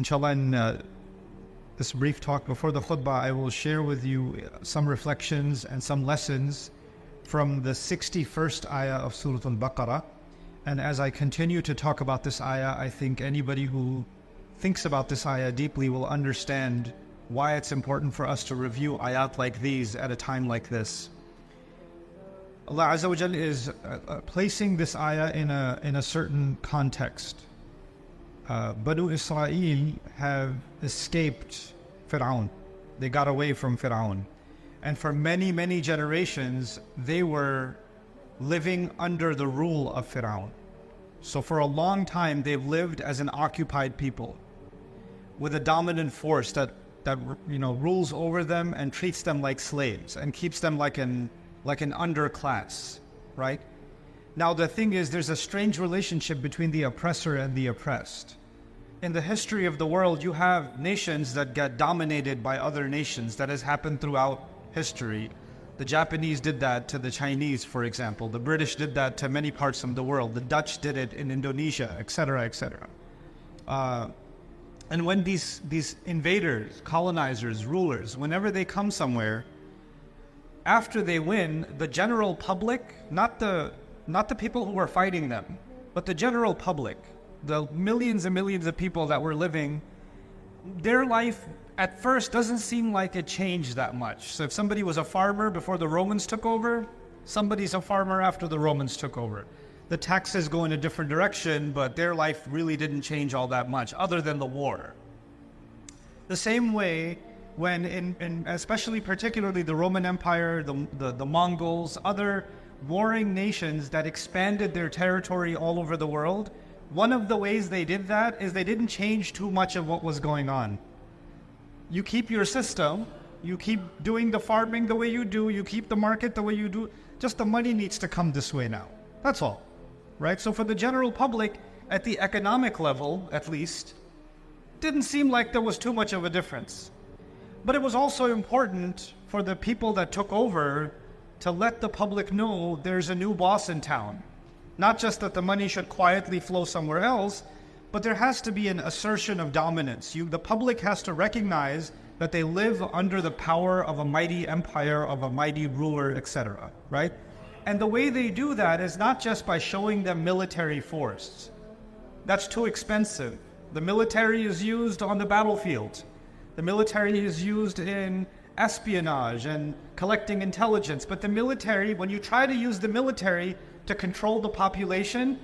Inshallah, in this brief talk before the khutbah, I will share with you some reflections and some lessons from the 61st ayah of Surah Baqra. And as I continue to talk about this ayah, I think anybody who thinks about this ayah deeply will understand why it's important for us to review ayat like these at a time like this. Allah Azza wa Jal is placing this ayah in a certain context. Banu Israel have escaped Fir'aun. They got away from Fir'aun. And for many, many generations, they were living under the rule of Fir'aun. So for a long time, they've lived as an occupied people with a dominant force that rules over them and treats them like slaves and keeps them like an underclass, right? Now the thing is, there's a strange relationship between the oppressor and the oppressed. In the history of the world, you have nations that get dominated by other nations. That has happened throughout history. The Japanese did that to the Chinese, for example. The British did that to many parts of the world. The Dutch did it in Indonesia, etc., etc. And when these invaders, colonizers, rulers, whenever they come somewhere, after they win, the general public, not the people who were fighting them, but the general public, the millions and millions of people that were living, their life at first doesn't seem like it changed that much. So if somebody was a farmer before the Romans took over, somebody's a farmer after the Romans took over. The taxes go in a different direction, but their life really didn't change all that much, other than the war. The same way when especially particularly the Roman Empire, the Mongols, other warring nations that expanded their territory all over the world, one of the ways they did that is they didn't change too much of what was going on. You keep your system, you keep doing the farming the way you do, you keep the market the way you do, just the money needs to come this way now. That's all, right? So for the general public, at the economic level at least, didn't seem like there was too much of a difference. But it was also important for the people that took over to let the public know there's a new boss in town. Not just that the money should quietly flow somewhere else, but there has to be an assertion of dominance. The public has to recognize that they live under the power of a mighty empire, of a mighty ruler, etc., right? And the way they do that is not just by showing them military force. That's too expensive. The military is used on the battlefield. The military is used in espionage and collecting intelligence. But the military, when you try to use the military to control the population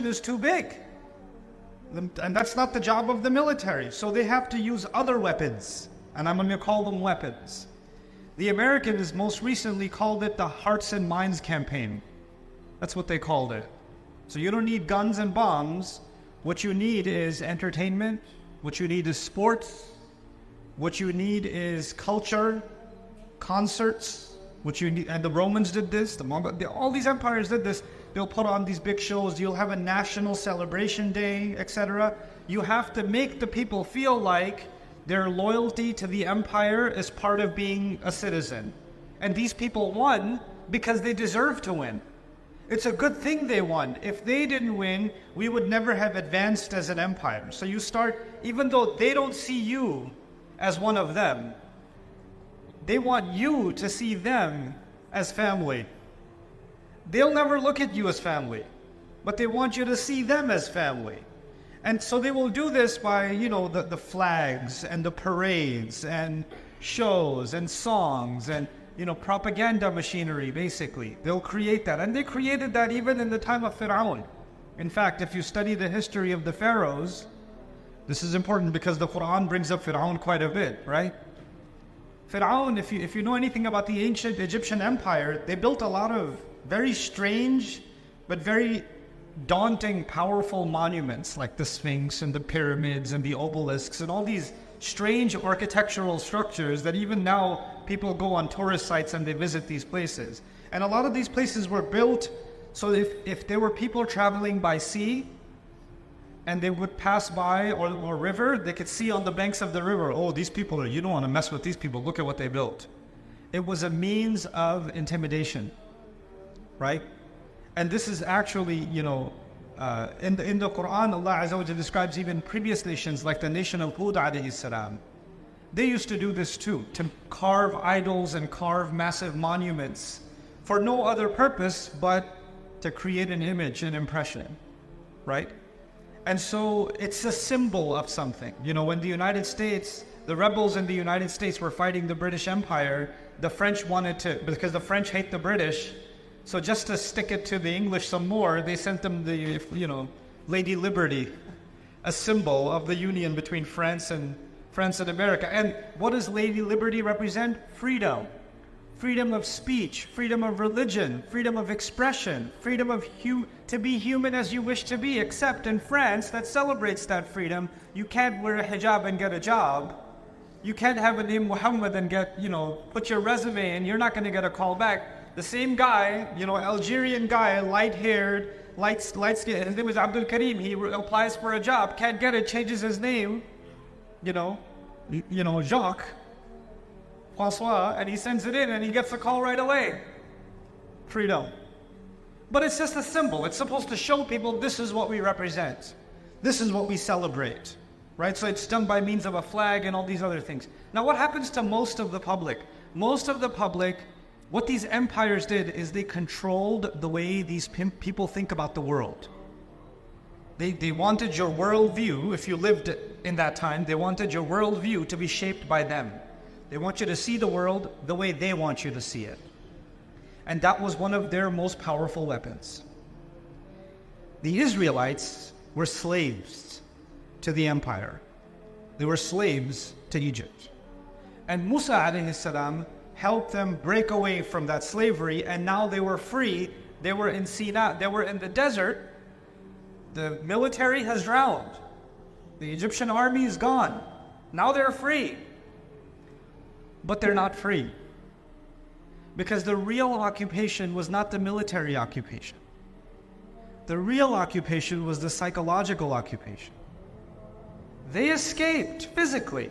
is too big. And that's not the job of the military. So they have to use other weapons. And I'm going to call them weapons. The Americans most recently called it the Hearts and Minds campaign. That's what they called it. So you don't need guns and bombs. What you need is entertainment. What you need is sports. What you need is culture, concerts. What you need, and the Romans did this, all these empires did this. They'll put on these big shows, you'll have a national celebration day, etc. You have to make the people feel like their loyalty to the empire is part of being a citizen. And these people won because they deserve to win. It's a good thing they won. If they didn't win, we would never have advanced as an empire. So you start, even though they don't see you as one of them, they want you to see them as family. They'll never look at you as family, but they want you to see them as family. And so they will do this by, the flags and the parades and shows and songs and, propaganda machinery, basically. They'll create that. And they created that even in the time of Fir'aun. In fact, if you study the history of the pharaohs, this is important because the Quran brings up Fir'aun quite a bit, right? Fir'aun, if you know anything about the ancient Egyptian empire, they built a lot of very strange but very daunting, powerful monuments like the Sphinx and the pyramids and the obelisks and all these strange architectural structures that even now people go on tourist sites and they visit these places. And a lot of these places were built so if there were people traveling by sea and they would pass by or river, they could see on the banks of the river, oh, these people you don't want to mess with these people, look at what they built. It was a means of intimidation, right? And this is actually, In the Quran, Allah Azza wa Jalla describes even previous nations like the nation of Hud alayhi salam. They used to do this too, to carve idols and carve massive monuments for no other purpose but to create an image, an impression, right? And so it's a symbol of something. You know, when the United States, the rebels in the United States were fighting the British Empire, the French wanted to, because the French hate the British, so just to stick it to the English some more, they sent them the, you know, Lady Liberty, a symbol of the union between France and America. And what does Lady Liberty represent? Freedom. Freedom of speech, freedom of religion, freedom of expression, freedom of to be human as you wish to be, except in France that celebrates that freedom. You can't wear a hijab and get a job. You can't have a name Muhammad and get, you know, put your resume in, you're not going to get a call back. The same guy, you know, Algerian guy, light-haired, light skin, his name was Abdul Karim, he applies for a job, can't get it, changes his name, you know, Jacques, François, and he sends it in and he gets a call right away. Freedom. But it's just a symbol. It's supposed to show people this is what we represent. This is what we celebrate, right? So it's done by means of a flag and all these other things. Now what happens to most of the public? Most of the public, what these empires did is they controlled the way these people think about the world. They wanted your worldview, if you lived in that time, they wanted your worldview to be shaped by them. They want you to see the world the way they want you to see it. And that was one of their most powerful weapons. The Israelites were slaves to the empire. They were slaves to Egypt. And Musa alayhi salam helped them break away from that slavery, and now they were free. They were in Sinai, they were in the desert. The military has drowned. The Egyptian army is gone. Now they're free. But they're not free. Because the real occupation was not the military occupation. The real occupation was the psychological occupation. They escaped physically,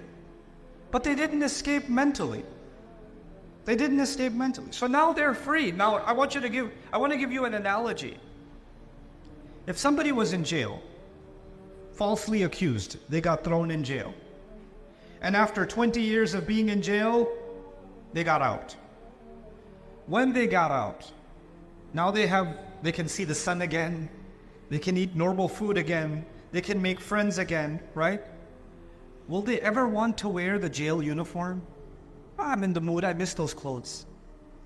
but they didn't escape mentally. They didn't escape mentally. So now they're free. Now I want to give you an analogy. If somebody was in jail, falsely accused, they got thrown in jail. And after 20 years of being in jail, they got out. When they got out, now they can see the sun again, they can eat normal food again, they can make friends again, right? Will they ever want to wear the jail uniform? Oh, I'm in the mood, I miss those clothes.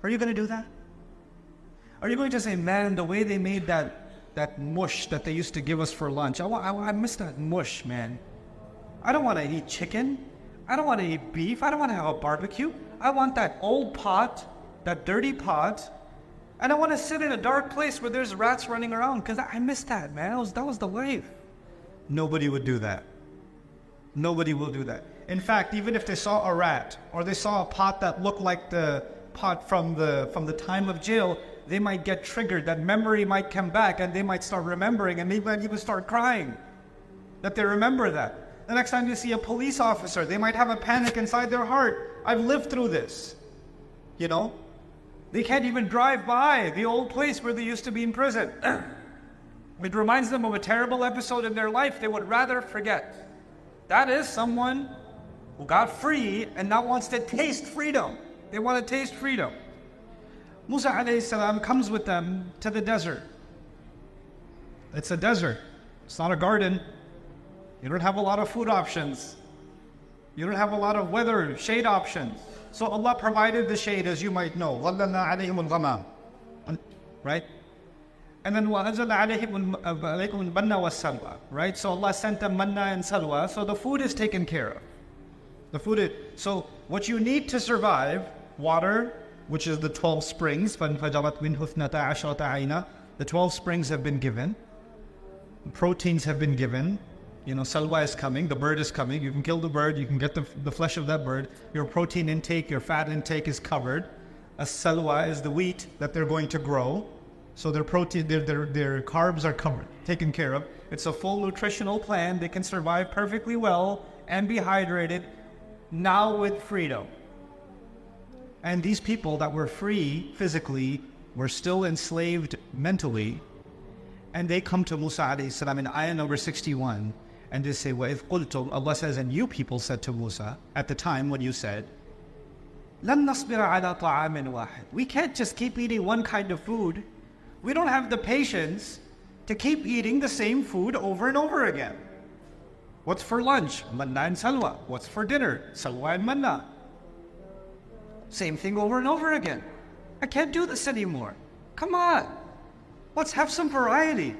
Are you going to do that? Are you going to say, man, the way they made that mush that they used to give us for lunch, I miss that mush, man. I don't want to eat chicken. I don't want to eat beef. I don't want to have a barbecue. I want that old pot, that dirty pot, and I want to sit in a dark place where there's rats running around because I miss that, man. That was the life. Nobody would do that. Nobody will do that. In fact, even if they saw a rat or they saw a pot that looked like the pot from the time of jail, they might get triggered. That memory might come back and they might start remembering, and they might even start crying that they remember that. The next time you see a police officer, they might have a panic inside their heart. I've lived through this. You know? They can't even drive by the old place where they used to be in prison. It reminds them of a terrible episode in their life they would rather forget. That is someone who got free and now wants to taste freedom. They want to taste freedom. Musa alayhi salam comes with them to the desert. It's a desert. It's not a garden. You don't have a lot of food options. You don't have a lot of weather, shade options. So Allah provided the shade, as you might know. ظَلَّلْنَا عَلَيْهِمُ الْغَمَامِ. Right? And then وَأَنزَلْنَا عَلَيْكُمُ الْمَنَّ وَالسَّلْوَى. Right? So Allah sent them manna and salwa. So the food is taken care of. So what you need to survive, water, which is the 12 springs, فَانْفَجَرَتْ مِنْهُ اثْنَتَا عَشْرَةَ عَيْنًا. The 12 springs have been given. Proteins have been given. You know, salwa is coming, the bird is coming. You can kill the bird, you can get the flesh of that bird. Your protein intake, your fat intake is covered. A salwa is the wheat that they're going to grow. So their protein, their carbs are covered, taken care of. It's a full nutritional plan. They can survive perfectly well and be hydrated, now with freedom. And these people that were free physically were still enslaved mentally. and they come to Musa alayhi salam in ayah number 61, and they say, وَإِذْ قُلْتُمْ, Allah says, and you people said to Musa, at the time when you said, لَن نَصْبِرَ عَلَى طَعَامٍ وَاحِدٍ, we can't just keep eating one kind of food. We don't have the patience to keep eating the same food over and over again. What's for lunch? Manna and salwa. What's for dinner? Salwa and manna. Same thing over and over again. I can't do this anymore. Come on. Let's have some variety.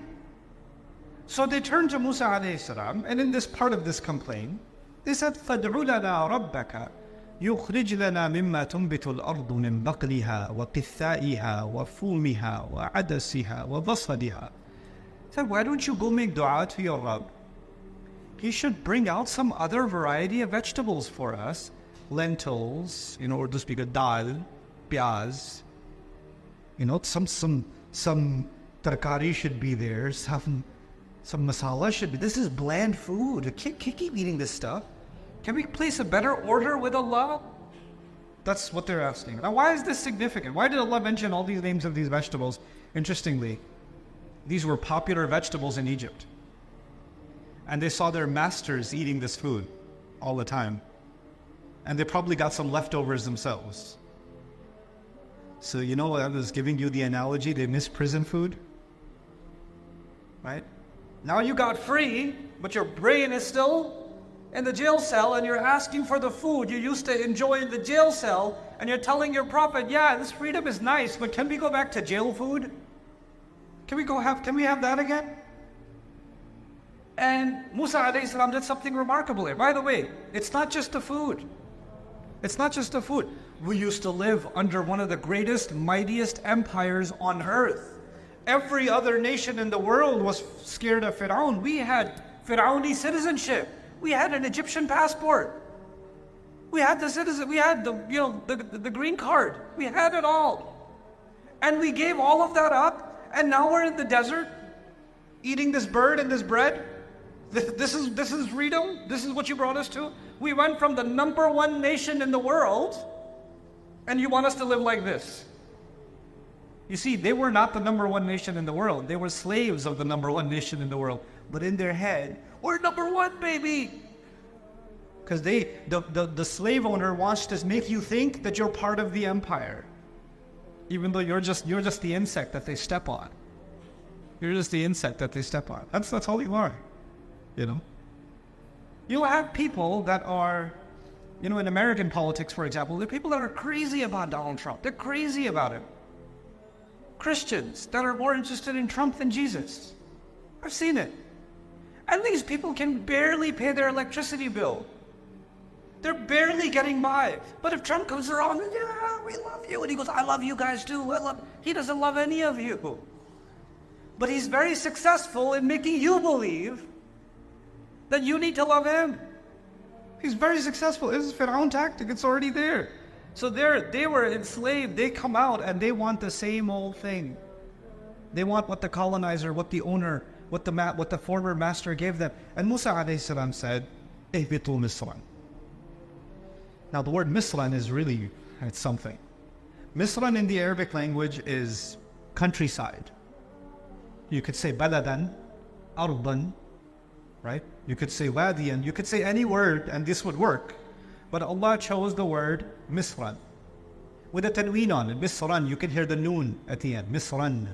So they turned to Musa alayhi salam, and in this part of this complaint, they said, فَادْعُ لَنَا رَبَّكَ يُخْرِجْ لَنَا مِمَّا تُنْبِتُ الْأَرْضُ مِنْ بَقْلِهَا وَقِثَّائِهَا وَفُومِهَا وَعَدَسِهَا وَبَصَلِهَا. Said, why don't you go make dua to your Rabb? He should bring out some other variety of vegetables for us. Lentils, in order to speak of dal, pyaz. Some tarkari should be there, some masala should be. This is bland food. Can't keep eating this stuff. Can we place a better order with Allah? That's what they're asking. Now, why is this significant? Why did Allah mention all these names of these vegetables? Interestingly, these were popular vegetables in Egypt. And they saw their masters eating this food all the time. And they probably got some leftovers themselves. So you know what I was giving you the analogy, they miss prison food? Right? Now you got free, but your brain is still in the jail cell, and you're asking for the food you used to enjoy in the jail cell, and you're telling your prophet, yeah, this freedom is nice, but can we go back to jail food? Can we have that again? And Musa alayhi salam did something remarkable here. By the way, it's not just the food. It's not just the food. We used to live under one of the greatest, mightiest empires on earth. Every other nation in the world was scared of Fir'aun. We had Fir'auni citizenship. We had an Egyptian passport. We had the green card. We had it all. And we gave all of that up, and now we're in the desert eating this bird and this bread. This is freedom? This is what you brought us to? We went from the #1 nation in the world, and you want us to live like this? You see, they were not the #1 nation in the world. They were slaves of the #1 nation in the world. But in their head, we're #1, baby! Because the slave owner wants to make you think that you're part of the empire, even though you're just the insect that they step on. You're just the insect that they step on. That's all you are. You have people that are, in American politics, for example, there are people that are crazy about Donald Trump. They're crazy about him. Christians that are more interested in Trump than Jesus. I've seen it. And these people can barely pay their electricity bill. They're barely getting by. But if Trump comes around, yeah, we love you. And he goes, I love you guys too. He doesn't love any of you. But he's very successful in making you believe that you need to love him. He's very successful. This is Fir'aun tactic. It's already there. So they were enslaved. They come out and they want the same old thing. They want what the colonizer, what the owner, what the former master gave them. And Musa alayhi salam said, "Ihbitu Misran." Now the word Misran is really, it's something. Misran in the Arabic language is countryside. You could say baladan, ardan, right? You could say wadiyan, you could say any word and this would work. But Allah chose the word Misran. With a tanween on it, Misran, you can hear the noon at the end, Misran.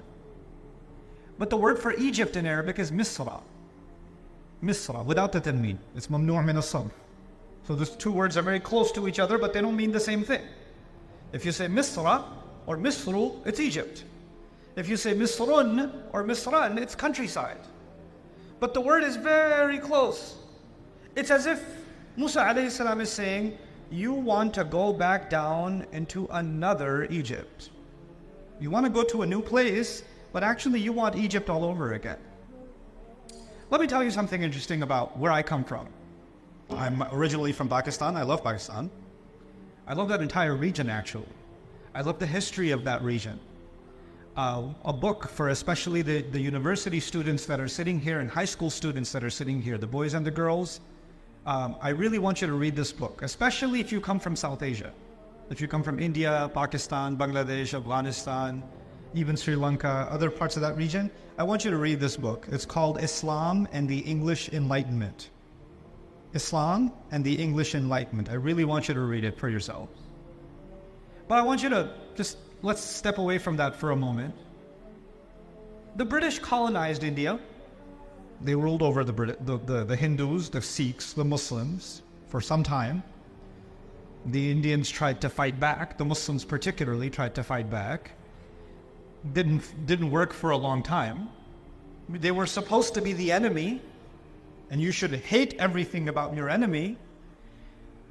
But the word for Egypt in Arabic is Misra. Misra, without the tanween. It's mamnu' min as-sarf. So those two words are very close to each other, but they don't mean the same thing. If you say Misra or Misru, it's Egypt. If you say Misrun or Misran, it's countryside. But the word is very close. It's as if Musa alayhi salam is saying, you want to go back down into another Egypt. You want to go to a new place, but actually you want Egypt all over again. Let me tell you something interesting about where I come from. I'm originally from Pakistan. I love Pakistan. I love that entire region, actually. I love the history of that region. A book for especially the university students that are sitting here and high school students that are sitting here, the boys and the girls. I really want you to read this book, especially if you come from South Asia. If you come from India, Pakistan, Bangladesh, Afghanistan, even Sri Lanka, other parts of that region. I want you to read this book. It's called Islam and the English Enlightenment. Islam and the English Enlightenment. I really want you to read it for yourself. But I want you to let's step away from that for a moment. The British colonized India. They ruled over the Hindus, the Sikhs, the Muslims for some time. The Indians tried to fight back. The Muslims particularly tried to fight back. Didn't work for a long time. They were supposed to be the enemy, and you should hate everything about your enemy.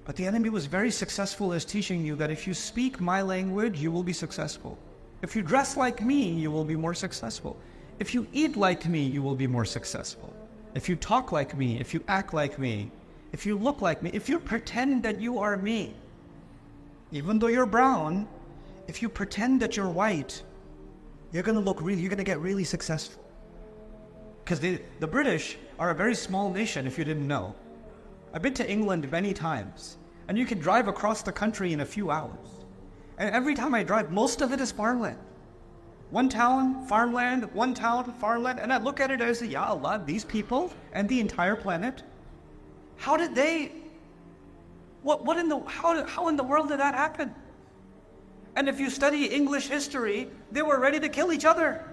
But the enemy was very successful as teaching you that if you speak my language, you will be successful. If you dress like me, you will be more successful. If you eat like me, you will be more successful. If you talk like me, if you act like me, if you look like me, if you pretend that you are me, even though you're brown, if you pretend that you're white, you're going to get really successful. Because the British are a very small nation, if you didn't know. I've been to England many times, and you can drive across the country in a few hours. And every time I drive, most of it is farmland. One town, farmland, one town, farmland, and I look at it as, Ya Allah, these people and the entire planet, how in the world did that happen? And if you study English history, they were ready to kill each other.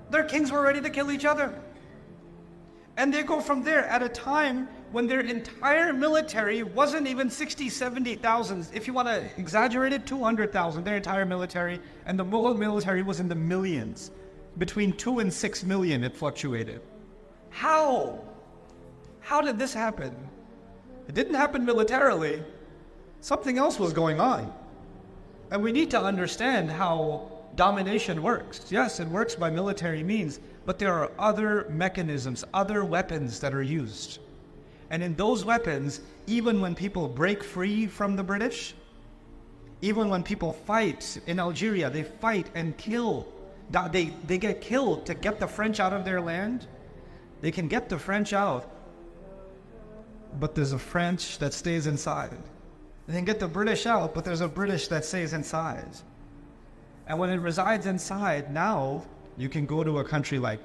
Their kings were ready to kill each other. And they go from there at a time when their entire military wasn't even 60, 70,000. If you want to exaggerate it, 200,000, their entire military. And the Mughal military was in the millions. Between 2 and 6 million it fluctuated. How? How did this happen? It didn't happen militarily. Something else was going on. And we need to understand how domination works. Yes, it works by military means, but there are other mechanisms, other weapons that are used. And in those weapons, even when people break free from the British, even when people fight in Algeria, they fight and kill. They get killed to get the French out of their land. They can get the French out, but there's a French that stays inside. They can get the British out, but there's a British that stays inside. And when it resides inside, now you can go to a country like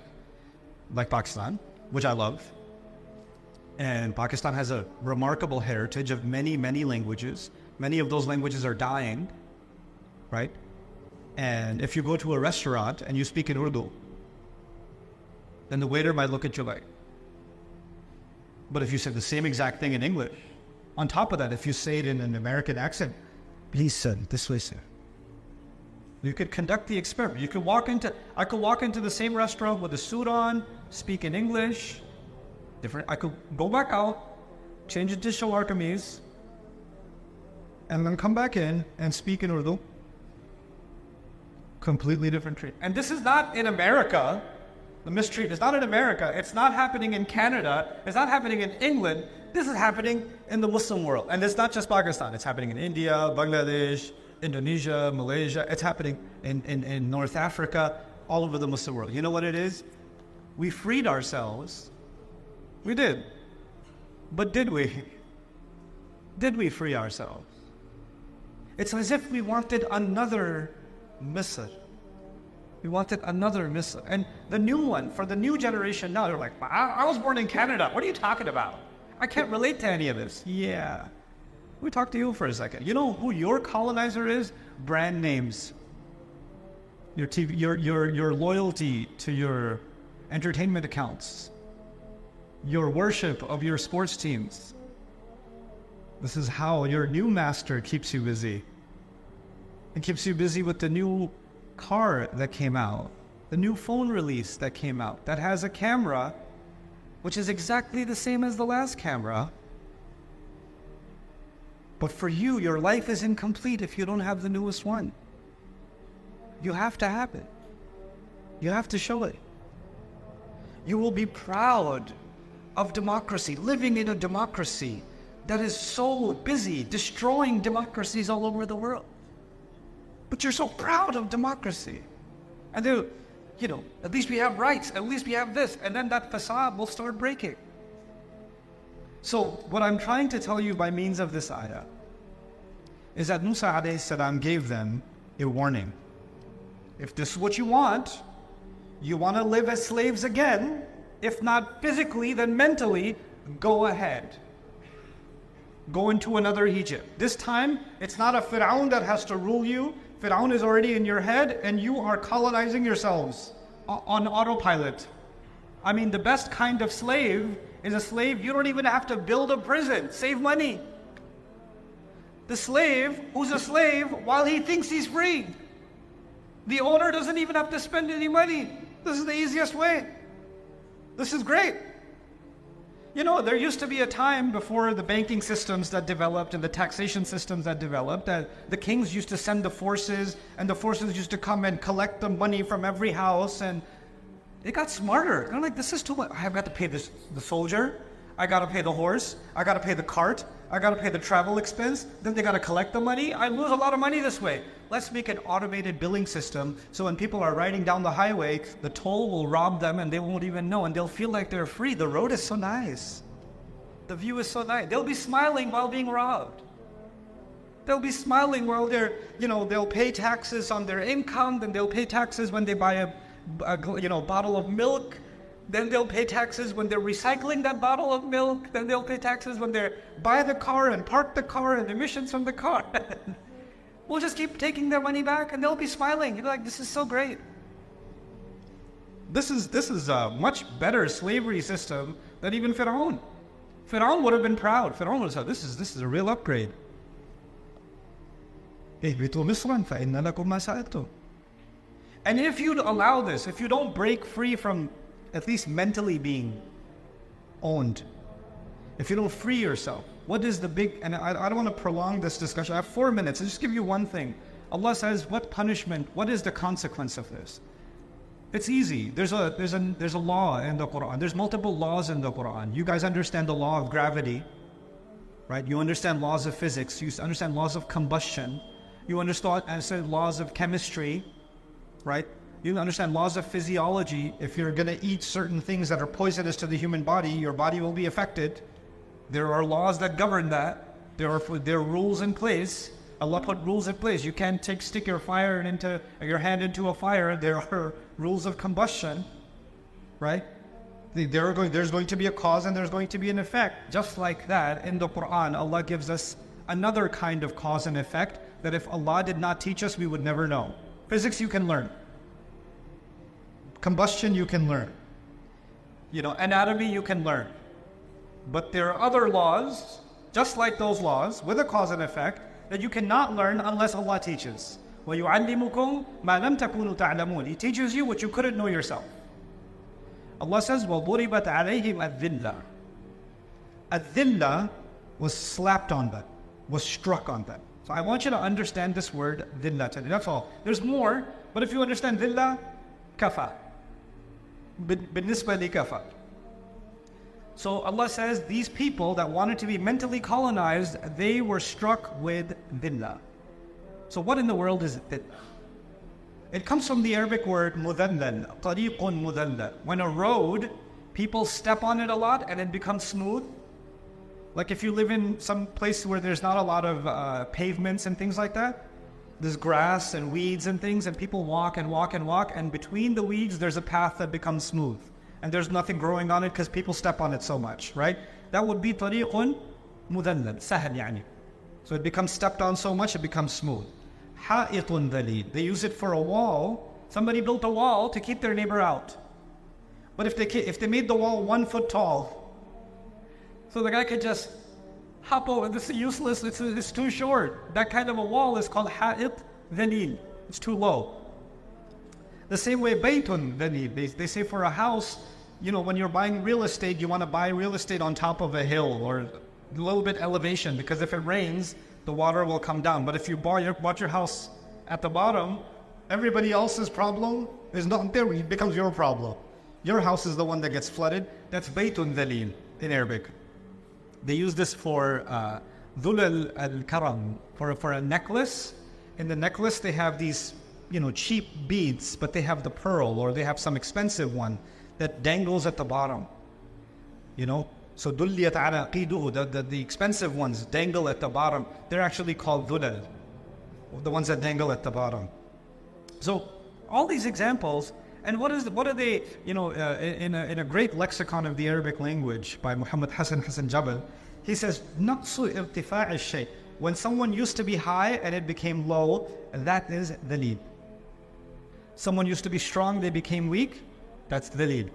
Pakistan, which I love. And Pakistan has a remarkable heritage of many, many languages. Many of those languages are dying, right? And if you go to a restaurant and you speak in Urdu, then the waiter might look at you like. But if you say the same exact thing in English, on top of that, if you say it in an American accent, please, sir, this way, sir. You could conduct the experiment. I could walk into the same restaurant with a suit on, speak in English, I could go back out, change it to Shalwar Kameez, and then come back in and speak in Urdu. Completely different treatment. And this is not in America. The mistreatment is not in America. It's not happening in Canada. It's not happening in England. This is happening in the Muslim world. And it's not just Pakistan. It's happening in India, Bangladesh, Indonesia, Malaysia. It's happening in North Africa, all over the Muslim world. You know what it is? We freed ourselves. We did. But did we? Did we free ourselves? It's as if we wanted another Misr. We wanted another Misr. And the new one, for the new generation now, they're like, I was born in Canada. What are you talking about? I can't relate to any of this. Yeah. We talk to you for a second. You know who your colonizer is? Brand names. Your TV, your loyalty to your entertainment accounts. Your worship of your sports teams. This is how your new master keeps you busy. It keeps you busy with the new car that came out, the new phone release that came out, that has a camera which is exactly the same as the last camera. But for you, your life is incomplete if you don't have the newest one. You have to have it. You have to show it. You will be proud of democracy, living in a democracy that is so busy destroying democracies all over the world. But you're so proud of democracy. And then, at least we have rights, at least we have this, and then that facade will start breaking. So what I'm trying to tell you by means of this ayah is that Musa alayhi salam gave them a warning. If this is what you want to live as slaves again, if not physically, then mentally, go ahead. Go into another Egypt. This time, it's not a Fir'aun that has to rule you. Fir'aun is already in your head and you are colonizing yourselves on autopilot. I mean, the best kind of slave is a slave you don't even have to build a prison. Save money. The slave who's a slave while he thinks he's free. The owner doesn't even have to spend any money. This is the easiest way. This is great. You know, there used to be a time before the banking systems that developed and the taxation systems that developed that the kings used to send the forces and the forces used to come and collect the money from every house, and it got smarter. They're like, this is too much. I've got to pay the soldier. I got to pay the horse. I got to pay the cart. I got to pay the travel expense. Then they got to collect the money. I lose a lot of money this way. Let's make an automated billing system so when people are riding down the highway, the toll will rob them and they won't even know, and they'll feel like they're free. The road is so nice. The view is so nice. They'll be smiling while being robbed. They'll be smiling while they'll pay taxes on their income, then they'll pay taxes when they buy a bottle of milk. Then they'll pay taxes when they're recycling that bottle of milk. Then they'll pay taxes when they buy the car and park the car and emissions from the car. We'll just keep taking their money back and they'll be smiling. You're like, this is so great. This is a much better slavery system than even Fir'aun. Fir'aun would have been proud. Fir'aun would have said, this is a real upgrade. And if you allow this, if you don't break free from at least mentally being owned, if you don't free yourself, what is the big, and I don't want to prolong this discussion, I have 4 minutes, I'll just give you one thing. Allah says, what punishment, what is the consequence of this? It's easy. There's a law in the Quran. There's multiple laws in the Quran. You guys understand the law of gravity, right? You understand laws of physics. You understand laws of combustion. You understand laws of chemistry, right? You understand laws of physiology. If you're going to eat certain things that are poisonous to the human body, your body will be affected. There are laws that govern that. There are rules in place. Allah put rules in place. You can't stick your hand into a fire. There are rules of combustion, right? There's going to be a cause and there's going to be an effect. Just like that, in the Quran, Allah gives us another kind of cause and effect that if Allah did not teach us, we would never know. Physics you can learn. Combustion you can learn. Anatomy you can learn. But there are other laws, just like those laws, with a cause and effect, that you cannot learn unless Allah teaches. وَيُعَلِّمُكُمْ مَا لَمْ تَكُونُوا تَعْلَمُونَ. He teaches you what you couldn't know yourself. Allah says, وَضُرِبَتْ عَلَيْهِمْ الذِّلَّةِ. الذِّلَّة was slapped on them, was struck on them. So I want you to understand this word, dhillah. That's all. There's more, but if you understand dhillah, kafa. بالنسبة لكفى. So Allah says these people that wanted to be mentally colonized, they were struck with dhillah. So what in the world is dhillah? It comes from the Arabic word mudallal, tariqun mudallal. When a road, people step on it a lot and it becomes smooth. Like if you live in some place where there's not a lot of pavements and things like that, there's grass and weeds and things, and people walk and walk and walk, and between the weeds there's a path that becomes smooth. And there's nothing growing on it because people step on it so much, right? That would be tariqun mudallal, sahal yani. So it becomes stepped on so much, it becomes smooth. Ha'itun dhalil. They use it for a wall. Somebody built a wall to keep their neighbor out. But if they made the wall 1 foot tall, so the guy could just hop over, this is useless, it's too short. That kind of a wall is called ha'it dhalil. It's too low. The same way baytun dhalil. They say for a house, when you're buying real estate, you want to buy real estate on top of a hill or a little bit elevation, because if it rains, the water will come down. But if you bought your house at the bottom, everybody else's problem is not there. It becomes your problem. Your house is the one that gets flooded. That's baytun dhalil in Arabic. They use this for dhul al-karam, for a necklace. In the necklace, they have these, cheap beads, but they have the pearl, or they have some expensive one that dangles at the bottom. So dulliyat ala qiduhu, the expensive ones dangle at the bottom. They're actually called dhulal, the ones that dangle at the bottom. So All these examples. And what are they, in a great lexicon of the Arabic language by Muhammad Hassan Jabal, he says, نَقْصُ إِرْتِفَاعِ الشَّيْء. When someone used to be high and it became low, that is dhaleel. Someone used to be strong, they became weak, that's dhaleel.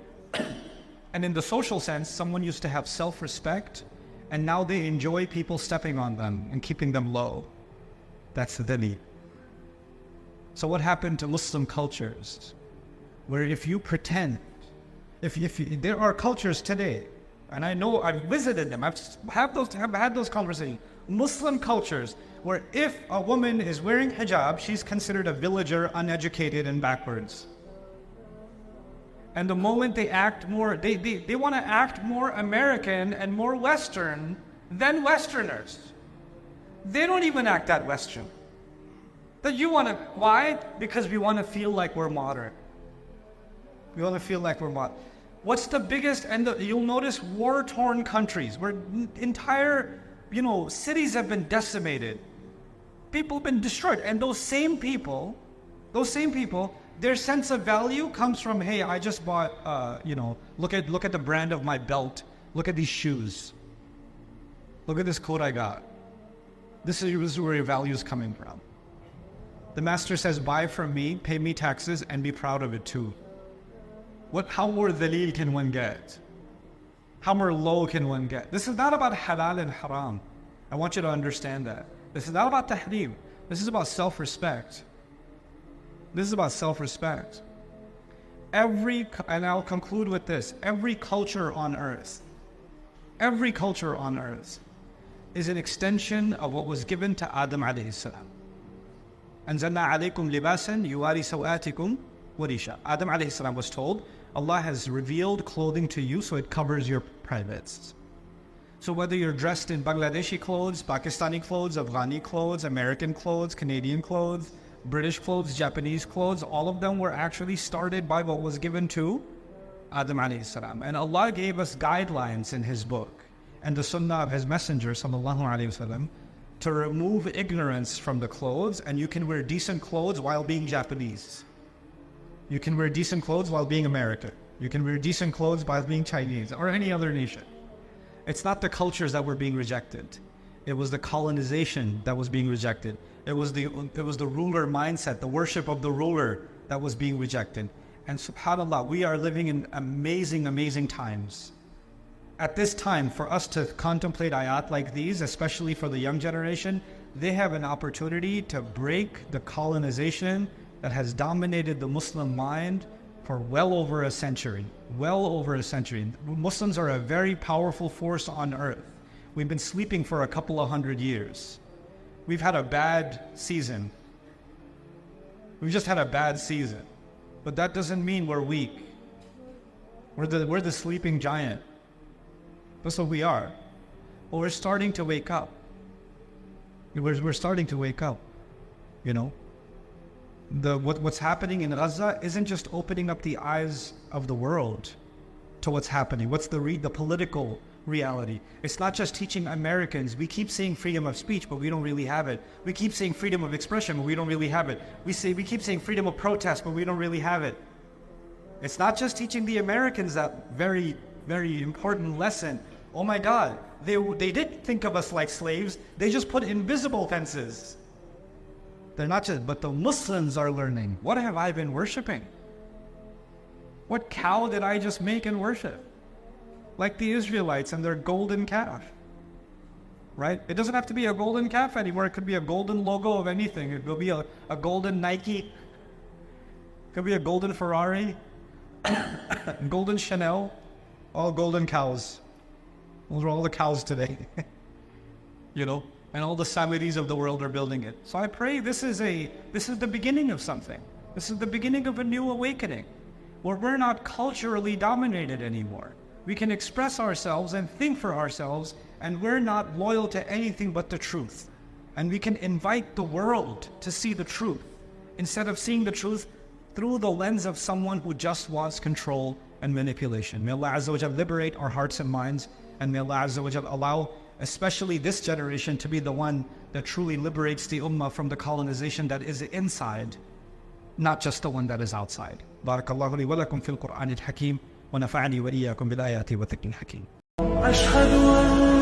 And in the social sense, someone used to have self-respect, and now they enjoy people stepping on them and keeping them low. That's dhaleel. So what happened to Muslim cultures? Where if you pretend, there are cultures today, and I know I've visited them, I've had those conversations, Muslim cultures, where if a woman is wearing hijab, she's considered a villager, uneducated, and backwards. And the moment they act more, they want to act more American and more Western than Westerners. They don't even act that Western. Why? Because we want to feel like we're modern. We want to feel like we're modern. What's the biggest, you'll notice war-torn countries where entire, cities have been decimated. People have been destroyed. And those same people, their sense of value comes from, hey, I just bought, look at the brand of my belt. Look at these shoes. Look at this coat I got. This is where your value is coming from. The master says, buy from me, pay me taxes, and be proud of it too. How more dhaleel can one get? How more low can one get? This is not about halal and haram. I want you to understand that. This is not about tahrim. This is about self-respect. This is about self-respect. And I'll conclude with this. Every culture on earth is an extension of what was given to Adam alayhi salam. أَنزَلْنَا عَلَيْكُمْ لِبَاسًا يُوَارِي سَوْآتِكُمْ وَرِيشًا. Adam alayhi salam was told, Allah has revealed clothing to you so it covers your privates. So whether you're dressed in Bangladeshi clothes, Pakistani clothes, Afghani clothes, American clothes, Canadian clothes, British clothes, Japanese clothes, all of them were actually started by what was given to Adam alayhi salam. And Allah gave us guidelines in His book and the sunnah of His messenger sallallahu alayhi wasallam to remove ignorance from the clothes, and you can wear decent clothes while being Japanese. You can wear decent clothes while being American. You can wear decent clothes while being Chinese or any other nation. It's not the cultures that were being rejected. It was the colonization that was being rejected. It was the ruler mindset, the worship of the ruler that was being rejected. And subhanAllah, we are living in amazing, amazing times. At this time, for us to contemplate ayat like these, especially for the young generation, they have an opportunity to break the colonization that has dominated the Muslim mind for well over a century. Muslims are a very powerful force on earth. We've been sleeping for a couple of 100 years. We've had a bad season. We've just had a bad season. But that doesn't mean we're weak. We're the sleeping giant. That's what we are. But we're starting to wake up. We're starting to wake up. What's happening in Gaza isn't just opening up the eyes of the world to what's happening. What's the political reality? It's not just teaching Americans. We keep saying freedom of speech, but we don't really have it. We keep saying freedom of expression, but we don't really have it. We keep saying freedom of protest, but we don't really have it. It's not just teaching the Americans that very, very important lesson. Oh my God, they didn't think of us like slaves. They just put invisible fences. They're not just, but the Muslims are learning. What have I been worshiping? What cow did I just make and worship? Like the Israelites and their golden calf. Right? It doesn't have to be a golden calf anymore. It could be a golden logo of anything. It could be a golden Nike. It could be a golden Ferrari. Golden Chanel. All golden cows. Those are all the cows today. And all the Saudis of the world are building it. So I pray this is the beginning of something. This is the beginning of a new awakening, where we're not culturally dominated anymore. We can express ourselves and think for ourselves, and we're not loyal to anything but the truth. And we can invite the world to see the truth, instead of seeing the truth through the lens of someone who just wants control and manipulation. May Allah Azza wa Jal liberate our hearts and minds, and may Allah Azza wa Jal allow especially this generation to be the one that truly liberates the ummah from the colonization that is inside. not just the one that is outside. بارك الله لي ولكم في القرآن الحكيم ونفعني وإياكم بالآيات والذكر الحكيم. أشهد أن